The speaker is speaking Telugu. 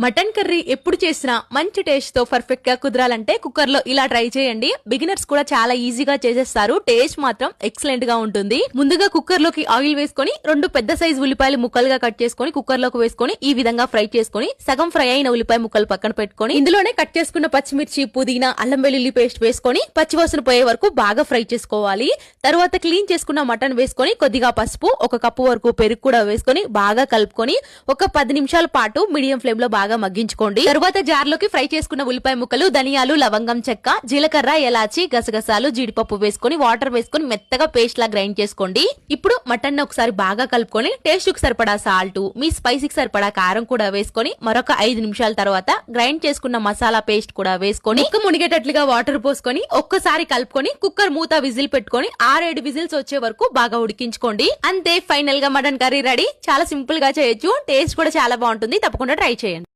మటన్ కర్రీ ఎప్పుడు చేసినా మంచి టేస్ట్ తో పర్ఫెక్ట్ గా కుదరాలంటే కుక్కర్ లో ఇలా ట్రై చేయండి. బిగినర్స్ కూడా చాలా ఈజీగా చేసేస్తారు. టేస్ట్ మాత్రం ఎక్సలెంట్ గా ఉంటుంది. ముందుగా కుక్కర్ లోకి ఆయిల్ వేసుకొని 2 పెద్ద సైజు ఉల్లిపాయలు ముక్కలుగా కట్ చేసుకొని కుక్కర్ లోకి వేసుకొని ఈ విధంగా ఫ్రై చేసుకొని సగం ఫ్రై అయిన ఉల్లిపాయ ముక్కలు పక్కన పెట్టుకొని ఇందులోనే కట్ చేసుకున్న పచ్చిమిర్చి, పుదీనా, అల్లం వెల్లుల్లి పేస్ట్ వేసుకొని పచ్చివాసన పోయే వరకు బాగా ఫ్రై చేసుకోవాలి. తర్వాత క్లీన్ చేసుకున్న మటన్ వేసుకొని కొద్దిగా పసుపు, 1 కప్పు వరకు పెరుగు కూడా వేసుకొని బాగా కలుపుకొని ఒక 10 నిమిషాల పాటు మీడియం ఫ్లేమ్ లో బాగా మగ్గించుకోండి. తర్వాత జార్ లోకి ఫ్రై చేసుకున్న ఉల్లిపాయ ముక్కలు, ధనియాలు, లవంగం చెక్క, జీలకర్ర, ఎలాచి, గసగసాలు, జీడిపప్పు వేసుకొని వాటర్ వేసుకొని మెత్తగా పేస్ట్ లా గ్రైండ్ చేసుకోండి. ఇప్పుడు మటన్ ఒకసారి బాగా కలుపుకొని టేస్ట్ కు సరిపడా సాల్ట్, మీ స్పైసీకి సరిపడా కారం కూడా వేసుకొని మరొక 5 నిమిషాల తర్వాత గ్రైండ్ చేసుకున్న మసాలా పేస్ట్ కూడా వేసుకొని మునిగేటట్లుగా వాటర్ పోసుకొని ఒక్కసారి కలుపుకొని కుక్కర్ మూత విజిల్ పెట్టుకొని 6-7 విజిల్స్ వచ్చే వరకు బాగా ఉడికించుకోండి. అంతే, ఫైనల్ గా మటన్ కర్రీ రెడీ. చాలా సింపుల్ గా చేయొచ్చు. టేస్ట్ కూడా చాలా బాగుంటుంది. తప్పకుండా ట్రై చేయండి.